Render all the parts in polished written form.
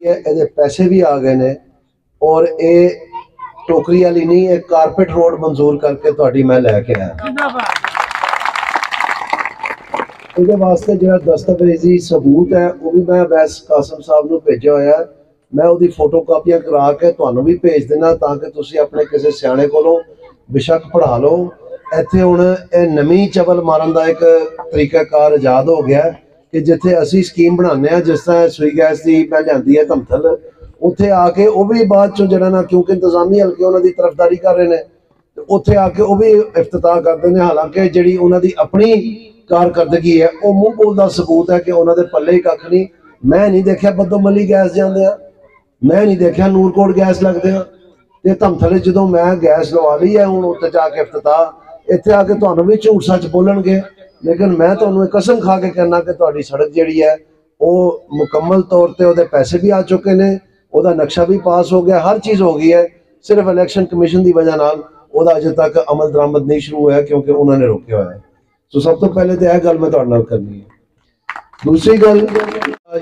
ਇਹਦੇ ਪੈਸੇ भी आ गए ने और ये टोकरी वाली नहीं, एक कारपेट रोड मंजूर करके तुहाडी मैं लैके आया। ਇਹਦੇ ਵਾਸਤੇ ਜਿਹੜਾ ਦਸਤਾਵੇਜ਼ੀ ਸਬੂਤ ਹੈ ਉਹ ਵੀ ਮੈਂ ਵੈਸ ਕਾਸਮ ਸਾਹਿਬ ਨੂੰ ਭੇਜਿਆ ਹੋਇਆ। ਮੈਂ ਉਹਦੀ ਫੋਟੋ ਕਾਪੀਆਂ ਕਰਾ ਕੇ ਤੁਹਾਨੂੰ ਵੀ ਭੇਜ ਦੇਣਾ ਤਾਂ ਕਿ ਤੁਸੀਂ ਆਪਣੇ ਕਿਸੇ ਸਿਆਣੇ ਕੋਲੋਂ ਬੇਸ਼ੱਕ ਪੜ੍ਹਾ ਲਓ। ਇੱਥੇ ਹੁਣ ਇਹ ਨਵੀਂ ਚਵਲ ਮਾਰਨ ਦਾ ਇੱਕ ਤਰੀਕਾਕਾਰ ਆਜ਼ਾਦ ਹੋ ਗਿਆ ਕਿ ਜਿੱਥੇ ਅਸੀਂ ਸਕੀਮ ਬਣਾਉਂਦੇ ਹਾਂ, ਜਿਸ ਤਰ੍ਹਾਂ ਸੂਈ ਗੈਸ ਦੀ ਮੈਂ ਲਿਆਂਦੀ ਹੈ ਧਮਥਲ, ਉੱਥੇ ਆ ਕੇ ਉਹ ਵੀ ਬਾਅਦ ਚੋਂ ਜਿਹੜਾ ਨਾ ਕਿਉਂਕਿ ਇੰਤਜ਼ਾਮੀ ਹਲਕੇ ਉਹਨਾਂ ਦੀ ਤਰਫਦਾਰੀ ਕਰ ਰਹੇ ਨੇ, ਉੱਥੇ ਆ ਕੇ ਉਹ ਵੀ ਇਫਤਤਾਹ ਕਰਦੇ ਨੇ। ਹਾਲਾਂਕਿ ਜਿਹੜੀ ਉਹਨਾਂ ਦੀ ਆਪਣੀ कारकर्दगी है वो मूँह बोल का सबूत है कि उन्होंने पल्ले ही कख नहीं। मैं नहीं देखा बदोमली गैस जाते, मैं नहीं देखा नूरकोट गैस लगते हैं, तो धमथले जो मैं गैस लवा ली है हूँ उत्ते जाके इफ्तिताह इत्थे आके तुहानूं भी झूठ सच बोलणगे। लेकिन मैं तुहानूं कसम खा के कहना कि तुहाडी सड़क जिहड़ी है वो मुकम्मल तौर पर उहदे पैसे भी आ चुके हैं, उहदा नक्शा भी पास हो गया, हर चीज़ हो गई है। सिर्फ इलैक्शन कमीशन की वजह नाल उहदा अजे तक अमल दरामद नहीं शुरू होया क्योंकि उन्होंने रोके हुआ है। तो सब तो पहले तो यह गल मैं तुहाडे नाल करनी है। दूसरी गल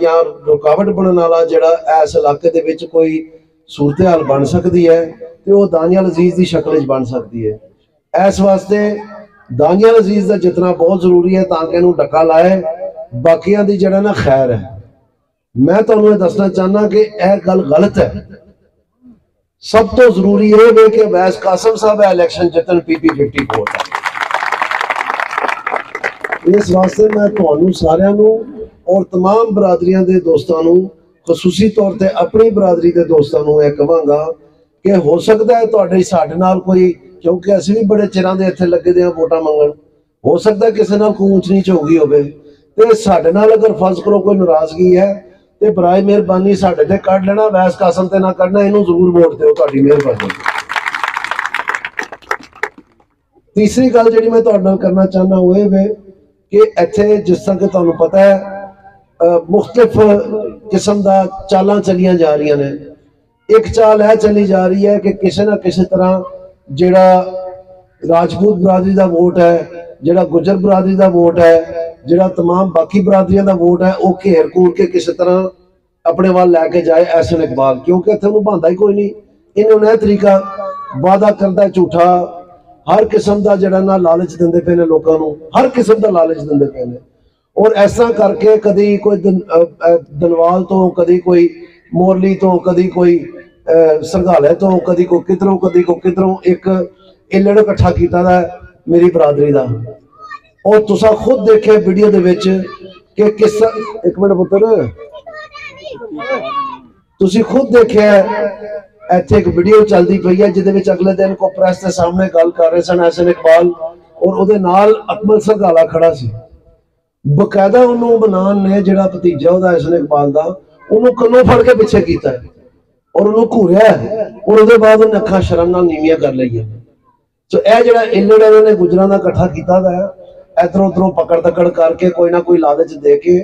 या रुकावट बनने वाला जिहड़ा इस इलाके दे विच कोई सूरत हाल बन सकती है तो वह दानियाल अजीज की शक्ल च बन सकती है। इस वास्ते दानियाल अजीज का जितना बहुत जरूरी है ताकि इहनूं डका लाए, बाकियां दी जिहड़ा ना खैर है। मैं तुहानूं दसना चाहना कि यह गल गलत है। सब तो जरूरी यह है कि वैस कासम साहब इलैक्शन जितन PP 54 इस वास्ते मैं तुहानूं सारिआं नूं और तमाम बरादरियां दे दोस्तां नूं खसूसी तौर पर अपनी बरादरी के दोस्तों नूं यह कहांगा कि हो सकता है तुहाडे साडे नाल कोई, क्योंकि असीं भी बड़े चिरां दे इत्थे लगे दे हां वोटां मंगण, हो सकता है किसी नाल कोई ऊंच नीच हो गई होवे ते साडे नाल अगर फर्ज करो कोई नाराजगी है तो बराए मेहरबानी साडे ते कढ लेना, वैस कासम ते ना कढना, इहनूं जरूर वोट दिओ, तुहाडी मेहरबानी। तीसरी गल जिहड़ी मैं तुहाडे नाल करना चाहना वो वे कि इत्थे जिस तरह कि तुहानूं पता है मुख्तलिफ किस्म दा चालां चलियां जा रही ने। एक चाल है चली जा रही है कि किसी ना किसी तरह जिहड़ा राजपूत बरादरी का वोट है, जिहड़ा गुजर बरादरी का वोट है, जिहड़ा तमाम बाकी बरादरियों का वोट है वो घेर घूर के किसी तरह अपने वाल लैके जाए एहसन इकबाल, क्योंकि इत्थे उहनूं भांदा ही कोई नहीं। इन्होंने तरीका वादा करता है झूठा, हर किस्म का जिहड़ा ना लालच दिंदे पे ने लोकां नूं, हर किस्म का लालच दिंदे पे ने। और ऐसा करके कदी कोई दनवाल तो, कदी कोई मोरली तो, कदी कोई सरगाले तो, कदी को किधरों, कदी को किधरों एक इलड़ इकट्ठा कीता दा मेरी बरादरी दा। और तुसा खुद देखे वीडियो दे विच कि किस, एक मिनट पुत्र, तुसी खुद देखिया इत्थे एक वीडियो चलती पई है जिहदे विच अगले दिन को प्रेस के सामने गल कर रहे सन एहसन इकबाल और उहदे नाल अकमल सरगाला खड़ा सी। बकायदा उन्होंने बनान ने जिहड़ा भतीजा उहदा एहसन इकबाल दा उन्होंने कन्नों फड़ के पिछे कीता है और उन्होंने घूरिया है और उहदे बाद उन्हें अखां शर्म नाल नीवियां कर लईआं। सो यह जिहड़ा इलड़ इन्होंने गुजरां दा इकट्ठा कीता दा है, इधरों उधरों पकड़ तकड़ करके कोई ना कोई लालच दे के,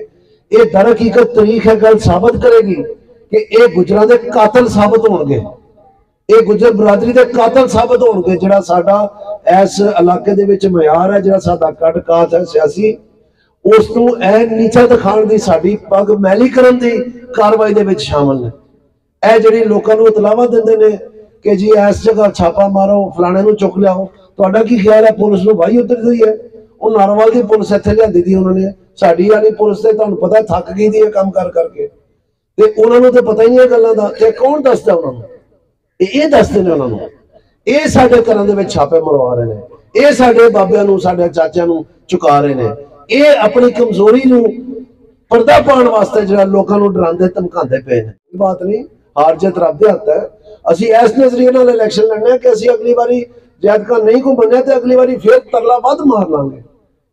ये दर हकीकत तारीख है गल साबित करेगी कि ये गुजरां दे कातल साबित होणगे, ये गुजर बरादरी दे कातल साबित होणगे। जिहड़ा साडा इस इलाके दे विच मयार है, जिहड़ा साडा कट कात है सियासी, उस नूं ऐ नीचा दिखाउण दी, साडी पग मैली करन दी कार्रवाई दे विच शामिल ने। ऐ जिहड़ी लोकां नूं इतलावां दिंदे ने कि जी इस जगह छापा मारो, फलाणे नूं चुक लिआओ, तुहाडा की ख्याल है पुलिस नूं वाही उतर गई है? वो नारोवाल की पुलिस इत्थे लिआंदी दी उन्होंने, साडी वाली पुलिस ते तुहानूं पता थक गई दी है काम कर करके, ते उन्हां नूं ते पता ही नहीं गल्लां दा। ते कौन दसदा उन्हां नूं? ये दसते ने उन्होंने, ये साडे घरां दे विच छापे मरवा रहे हैं, ये साडे बाबियां नूं, साडे चाचियां नूं चुका रहे हैं, ये अपनी कमजोरी नूं पर्दा पाउण वास्ते जिहड़ा लोकां नूं डरांदे धमकांदे पे ने। बात नहीं, हार जित रब दे हत्थ है। असीं इस नज़रिए नाल इलैक्शन लड़ने कि असीं अगली बारी जैतका नहीं को बनिया तो अगली बारी फिर तरला वध मार लांगे,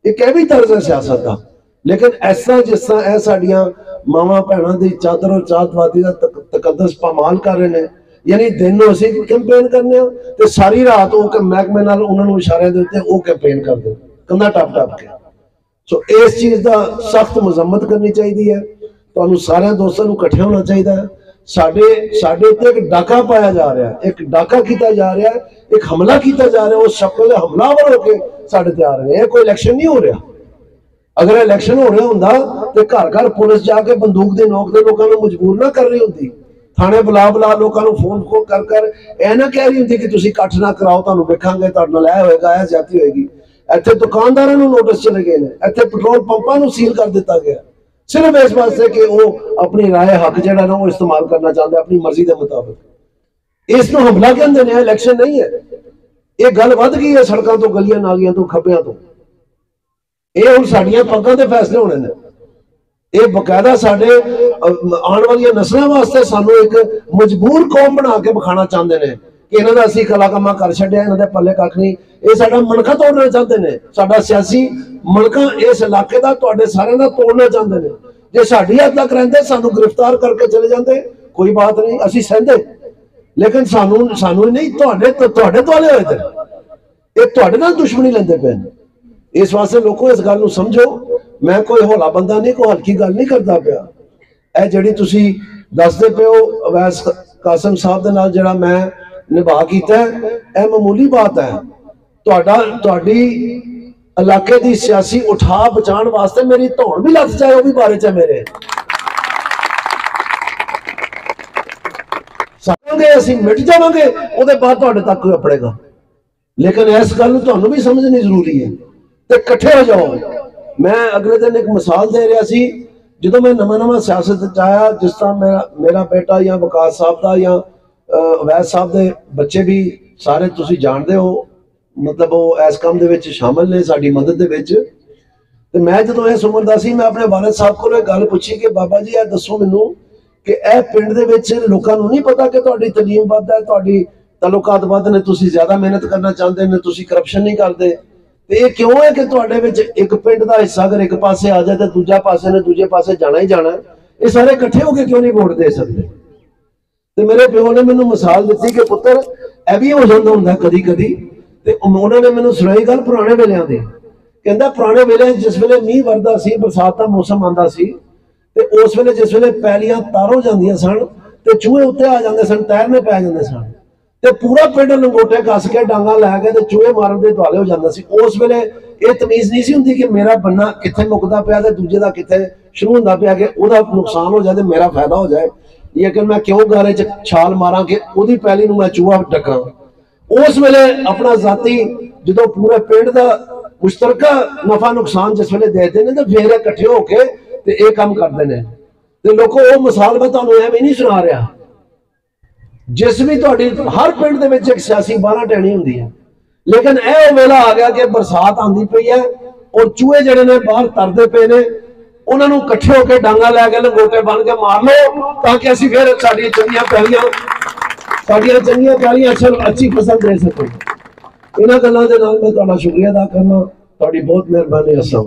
एक यह भी तर्ज है सियासत का। लेकिन ऐसा जिस तरह यह साडियां मावां भैणां दी चादर और चाहतवादी का तकद्दस पामाल कर रहे हैं, यानी दिन नूं असीं कैंपेन करने ते सारी रात वो महकमे नाल उन्हां नूं इशारे दे उत्ते वो कैंपेन करदे कंधा टप टप के। सो इस चीज़ का सख्त मजम्मत करनी चाहिए है। तुहानूं सारे दोस्तों नूं इकट्ठे होना चाहिए है। साडे ते एक डाका पाया जा रहा है, एक डाका किया जा रहा है, एक हमला किया जा रहा है। उस शक्ल हमलावर होकर साडे ते आ रहे हैं। कोई इलैक्शन नहीं हो रहा, अगर इलैक्शन हो रहा होंदा तो घर घर पुलिस जाके बंदूक की नोक से लोगों को मजबूर ना कर रही होंदी, थाने बुला बुला लोगों को फोन फोन कर कर यह ना कह रही होंदी कि तुसीं इकट्ठ ना कराओ, तुहानूं वेखांगे, तुहाडे नाल ऐ होएगा, ऐ ज्यादती होएगी। इत्थे दुकानदारां नूं नोटिस चले गए, इत्थे पेट्रोल पंपां नूं सील कर दिता गया, सिर्फ इस वास्ते कि वो अपनी राय हक जिहड़ा ना वो इस्तेमाल करना चाहते अपनी मर्जी के मुताबिक। इसनूं हमला कहंदे ने, इलैक्शन नहीं है। ये गल वध गई है सड़कों तो, गलियां नालियां तो, खब्बियां तो। ये हुण साडियां पग्गां दे फैसले होने ने। ये बकायदा साडे आने वाली नस्लों वास्ते सानू एक मजबूर कौम बना के विखाना चाहते हैं कि इन्हां दा असीं कलाकमा कर छड्डिया, इन्हां दे पल्ले कख नहीं। ये साडा मनखा तोड़ना चाहते हैं, साडा सियासी मनखा इस इलाके का तुहाडे सारिआं दा तोड़ना चाहते हैं। जे साडी हद तक रहिंदे सानू गिरफ्तार करके चले जाते, कोई बात नहीं, असीं सहंदे, लेकिन सानू नहीं, तुहाडे दुआले होए ते ये तुहाडे नाल दुश्मनी लैंदे पे। इस वास्ते लोगों इस गल नूं समझो, मैं कोई हौला बंदा नहीं, कोई हल्की गल नहीं करता पिया। ए जिहड़ी तुसीं दसदे पे हो अवैस कासिम साहब दे नाल जिहड़ा मैं निभा कीता है, ए मामूली बात है। तुहाडी इलाके दी सियासी उठा बचाने वास्ते मेरी धौण भी लथ जाए, वो भी बारे च मेरे सारे असीं मिट जावांगे, उहदे बाद तुहाडे तक कोई अपड़ेगा। लेकिन इस गल नूं तुहानूं भी समझनी जरूरी है ते इकट्ठे हो जाओ। मैं अगले दिन एक मिसाल दे रहा सी, जो मैं नवा सियासत आया, जिस तरह मेरा बेटा या विकास साहब का या अवैस साहब के बच्चे भी सारे तुसीं जानते हो, मतलब वो इस काम दे शामिल ने साडी मदद दे विच। ते मैं जो इस उम्र दा सी, मैं अपने वालिद साहब को गल पूछी कि बाबा जी यह दसो मैनू कि यह पिंड दे विच लोकां नूं नहीं पता कि तुहाडी तलीम वध है, तुहाडी तलुकात वध ने, तुसीं ज्यादा मेहनत करना चाहते हैं, तुसीं करप्शन नहीं करते। तो ये क्यों है कि तुहाडे विच एक पिंड का हिस्सा अगर एक पासे आ जाए तो दूजा पासे ने दूजे पासे जाना ही जाना, ये सारे इकट्ठे होकर क्यों नहीं वोट दे सकते। तो मेरे प्यो ने मैनू मिसाल दी कि पुत्र यह भी हो जाता होंगे कदी कदी। तो उन्होंने मैनू सुनाई गल पुराने वेलियां दी, कहंदा पुराने वेले जिस वेले मीह वरदा सी, बरसात का मौसम आंदा सी, ते उस वेले जिस वेले पैलियां तारो जांदियां सन ते चूहे उत्ते आ जांदे सन, तैरने पै जांदे सन, ते पूरा पिंड लंगोटे कस के डांगा लैके ते चूहे मारन दे दुआले हो जांदा सी। उस वेले ये तमीज नहीं सी हुंदी कि मेरा बन्ना कित्थे मुकदा पिया ते दूजे दा कित्थे शुरू हुंदा पिया, कि ओहदा नुकसान हो जाए ते मेरा फायदा हो जाए, या कि मैं क्यों गारे च छाल मारां कि ओहदी पैली नूं मैं चूहा डकां। उस वेले अपना जाती जो पूरे पिंड का मुश्तरका नफा नुकसान जिस वेले देखते हैं तो फिर इकट्ठे होके ते ये काम करते हैं। तो लोगों वो मिसाल मैं तुहानूं एवें नहीं सुना रहा, जिस भी तुहाडी हर पिंड दे विच एक सियासी बारह टहनी हुंदी है, लेकिन यह वेला आ गया कि बरसात आंदी पई है और चूहे जिहड़े ने बाहर तरदे पे ने, उन्होंने इकट्ठे होकर डांगा लैके लंगोटे बन के मार लो, ताकि असीं फिर साडी चंगियां पैलियां अच्छी फसल दे सकें। इन्हां गल्लां दे नाल मैं तुहाडा शुक्रिया अदा करना, तुहाडी बहुत मेहरबानी। अस्सलाम।